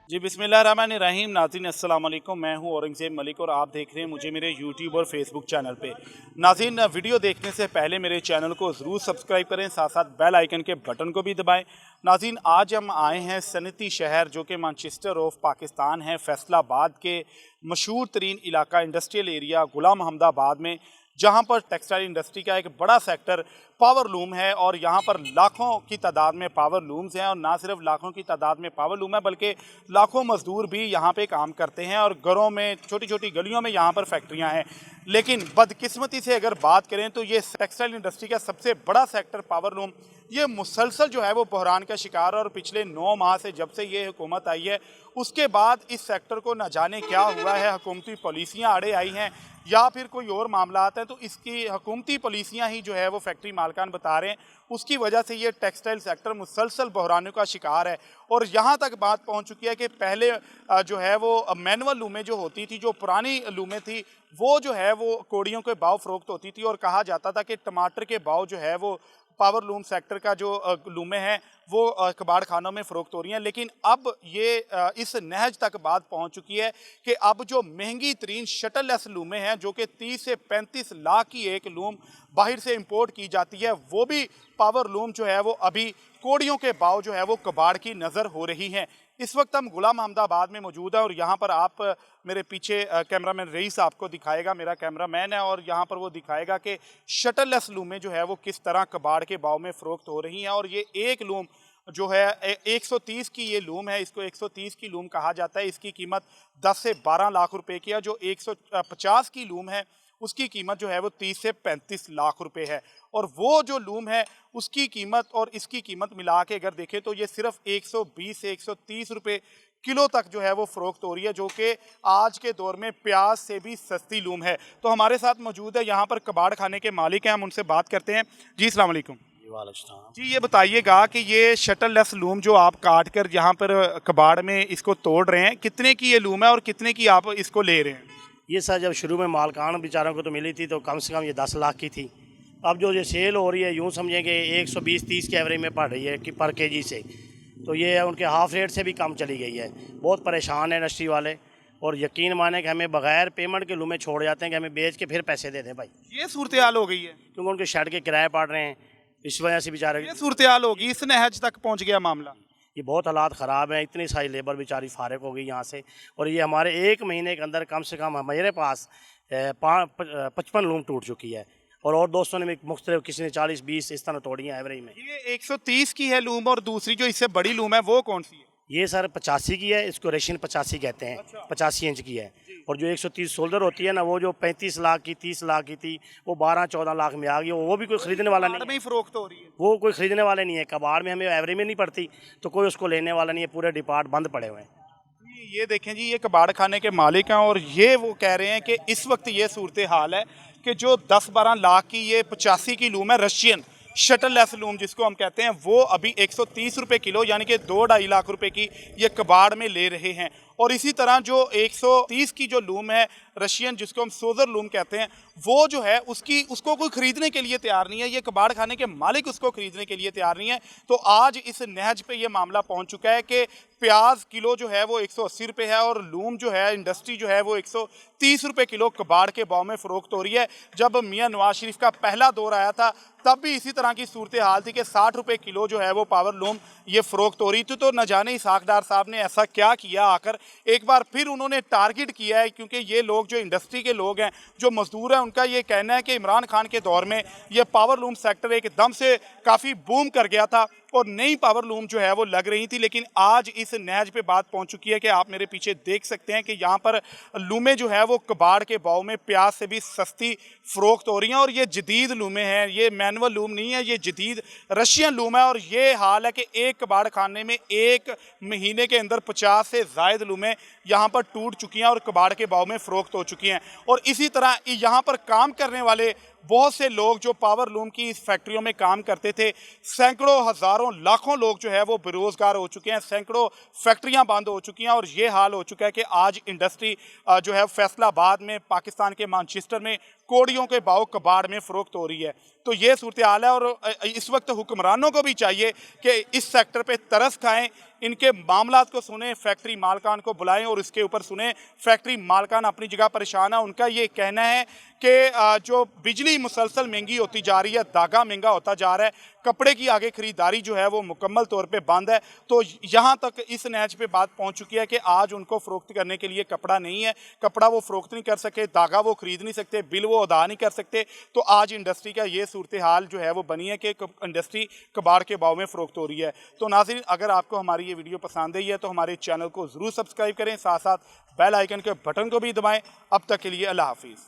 जी बिस्मिल्लाहिर्रहमानिर्रहीम। नाज़रीन अस्सलाम वालेकुम। मैं हूं औरंगज़ेब मलिक और आप देख रहे हैं मुझे मेरे यूट्यूब और फेसबुक चैनल पे। नाज़रीन, वीडियो देखने से पहले मेरे चैनल को ज़रूर सब्सक्राइब करें, साथ साथ बेल आइकन के बटन को भी दबाएं। नाज़रीन, आज हम आए हैं सनती शहर जो कि मैनचेस्टर ऑफ पाकिस्तान है, फैसलाबाद के मशहूर तरीन इलाका इंडस्ट्रियल एरिया गुलाम अहमदाबाद में, जहाँ पर टेक्सटाइल इंडस्ट्री का एक बड़ा सेक्टर पावर लूम है। और यहाँ पर लाखों की तादाद में पावर लूम्स हैं, और ना सिर्फ लाखों की तादाद में पावर लूम है बल्कि लाखों मजदूर भी यहाँ पे काम करते हैं, और घरों में छोटी छोटी गलियों में यहाँ पर फैक्ट्रियाँ हैं। लेकिन बदकिस्मती से अगर बात करें तो ये टेक्सटाइल इंडस्ट्री का सबसे बड़ा सेक्टर पावर लूम ये मुसलसल जो है वो बहरान का शिकार है। और पिछले 9 माह से जब से ये हुकूमत आई है उसके बाद इस सेक्टर को न जाने क्या हुआ है, हुकूमती पॉलिसियाँ आड़े आई हैं या फिर कोई और मामला आता है, तो इसकी हुकूमती पॉलिसियाँ ही जो है वो फैक्ट्री मालकान बता रहे हैं, उसकी वजह से ये टेक्सटाइल सेक्टर मुसलसल बहरानों का शिकार है। और यहाँ तक बात पहुँच चुकी है कि पहले जो है वो मैनुअल लूमें जो होती थी, जो पुरानी लूमें थी, वो जो है वो कोड़ियों के भाव फ़रोख्त होती थी, और कहा जाता था कि टमाटर के भाव जो है वो पावर लूम सेक्टर का जो लूमें हैं वो कबाड़ खानों में फ़रोख्त हो रही हैं। लेकिन अब ये इस नहज तक बात पहुंच चुकी है कि अब जो महंगी तरीन शटल लेस लूमें हैं, जो कि 30 से 35 लाख की एक लूम बाहर से इंपोर्ट की जाती है, वो भी पावर लूम जो है वो अभी कोड़ियों के भाव जो है वो कबाड़ की नज़र हो रही हैं। इस वक्त हम गुलाम अहमदाबाद में मौजूद है, और यहाँ पर आप मेरे पीछे कैमरामैन रईस आपको दिखाएगा, मेरा कैमरामैन है, और यहाँ पर वो दिखाएगा कि शटल लेस लूमें जो है वो किस तरह कबाड़ के भाव में फ़रोख्त हो रही हैं। और ये एक लूम जो है 130 की ये लूम है, इसको 130 की लूम कहा जाता है। इसकी कीमत 10 से 12 लाख रुपए की है। जो 150 की लूम है उसकी कीमत जो है वो 30 से 35 लाख रुपए है। और वो जो लूम है उसकी कीमत और इसकी कीमत मिला के अगर देखें तो ये सिर्फ 120 से 130 रुपए किलो तक जो है वो फ़रोख्त हो रही है, जो कि आज के दौर में प्याज से भी सस्ती लूम है। तो हमारे साथ मौजूद है यहाँ पर कबाड़ खाने के मालिक हैं, हम उनसे बात करते हैं। जी अस्सलाम वालेकुम। जी, ये बताइएगा कि ये शटल लेस लूम जो आप काट कर यहाँ पर कबाड़ में इसको तोड़ रहे हैं, कितने की ये लूम है और कितने की आप इसको ले रहे हैं? ये सर जब शुरू में मालकान बेचारों को तो मिली थी तो कम से कम ये 10 लाख की थी। अब जो ये सेल हो रही है यूँ समझें कि 120-30 के एवरेज में पड़ रही है कि पर केजी से, तो ये उनके हाफ रेट से भी कम चली गई है। बहुत परेशान है इंडस्ट्री वाले, और यकीन माने कि हमें बगैर पेमेंट के लूमें छोड़ जाते हैं कि हमें बेच के फिर पैसे दे दें भाई। ये सूरत हाल हो गई है क्योंकि उनके शेड के किराए पड़ रहे हैं, इस वजह से बेचारे ये सूरत हाल होगी, इस नहज तक पहुँच गया मामला। ये बहुत हालात ख़राब हैं। इतनी सारी लेबर बेचारी फारिग हो गई यहाँ से, और ये हमारे 1 महीने के अंदर कम से कम हमारे पास 55 लूम टूट चुकी है, और दोस्तों ने भी मुख्तलिफ, किसी ने 40-20 इस तरह तोड़ी हैं एवरेज में। ये 130 की है लूम, और दूसरी जो इससे बड़ी लूम है वो कौन सी है? ये सर 85 की है, इसको रेशियन 85 कहते हैं। अच्छा। 85 इंच की है। और जो 130 शोल्डर होती है ना, वो जो 35 लाख की 30 लाख की थी, वो 12-14 लाख में आ गई। वो भी कोई ख़रीदने वाला नहीं में ही फ़रोख्त हो रही है। वो कोई ख़रीदने वाले नहीं है। कबाड़ में हमें एवरेज में नहीं पड़ती तो कोई उसको लेने वाला नहीं है। पूरे डिपार्ट बंद पड़े हुए हैं। ये देखें जी, ये कबाड़ खाने के मालिक हैं, और ये वो कह रहे हैं कि इस वक्त ये सूरत हाल है कि जो 10-12 लाख की ये 85 की लूम है, रशियन शटल लेस लूम जिसको हम कहते हैं, वो अभी 130 रुपये किलो यानी कि 2-2.5 लाख रुपए की ये कबाड़ में ले रहे हैं। और इसी तरह जो 130 की जो लूम है रशियन, जिसको हम सोजर लूम कहते हैं, वो जो है उसको कोई ख़रीदने के लिए तैयार नहीं है। ये कबाड़ खाने के मालिक उसको ख़रीदने के लिए तैयार नहीं है। तो आज इस नहज पे ये मामला पहुंच चुका है कि प्याज किलो जो है वो 180 रुपये है, और लूम जो है इंडस्ट्री जो है वो 130 रुपये किलो कबाड़ के भाव में फ़रोख्त हो रही है। जब मियाँ नवाज शरीफ का पहला दौर आया था तब भी इसी तरह की सूरत हाल थी कि 60 रुपये किलो जो है वो पावर लूम ये फ़रोख्त हो रही थी। तो न जाने इसाक डार साहब ने ऐसा क्या किया, आकर एक बार फिर उन्होंने टारगेट किया है, क्योंकि ये लोग जो इंडस्ट्री के लोग हैं, जो मजदूर हैं, उनका ये कहना है कि इमरान खान के दौर में ये पावर लूम सेक्टर एकदम से काफ़ी बूम कर गया था और नई पावर लूम जो है वो लग रही थी। लेकिन आज इस नहज पे बात पहुंच चुकी है कि आप मेरे पीछे देख सकते हैं कि यहाँ पर लूमें जो है वो कबाड़ के भाव में प्याज से भी सस्ती फ़रोख्त हो रही हैं। और ये जदीद लूमें हैं, ये मैनुअल लूम नहीं है, ये जदीद रशियन लूम है। और ये हाल है कि एक कबाड़ खाने में 1 महीने के अंदर 50 से ज़ायद लूमें यहाँ पर टूट चुकी हैं और कबाड़ के भाव में फ़रोख्त हो चुकी हैं। और इसी तरह यहाँ पर काम करने वाले बहुत से लोग जो पावर लूम की इस फैक्ट्रियों में काम करते थे, सैकड़ों हज़ारों लाखों लोग जो है वो बेरोज़गार हो चुके हैं, सैकड़ों फैक्ट्रियां बंद हो चुकी हैं। और ये हाल हो चुका है कि आज इंडस्ट्री जो है फैसलाबाद में, पाकिस्तान के मैनचेस्टर में कोड़ियों के भाव कबाड़ में फ़रोख्त हो रही है। तो ये सूरत हाल है। और इस वक्त हुक्मरानों को भी चाहिए कि इस सेक्टर पे तरस खाएं, इनके मामलात को सुने, फैक्ट्री मालकान को बुलाएं और इसके ऊपर सुने। फैक्ट्री मालकान अपनी जगह परेशान है। उनका ये कहना है कि जो बिजली मुसलसल महंगी होती जा रही है, धागा महंगा होता जा रहा है, कपड़े की आगे ख़रीदारी जो है वो मुकम्मल तौर पे बंद है। तो यहाँ तक इस नैच पे बात पहुँच चुकी है कि आज उनको फ़रोख्त करने के लिए कपड़ा नहीं है, कपड़ा वो फ़रोख्त नहीं कर सके, धागा वो ख़रीद नहीं सकते, बिल वो अदा नहीं कर सकते। तो आज इंडस्ट्री का ये सूरत हाल जो है वो बनी है कि इंडस्ट्री कबाड़ के भाव में फ़रोख्त हो रही है। तो नाज़रीन, अगर आपको हमारी ये वीडियो पसंद आई है तो हमारे चैनल को ज़रूर सब्सक्राइब करें, साथ साथ बेल आइकन के बटन को भी दबाएँ। अब तक के लिए अल्लाह हाफ़िज़।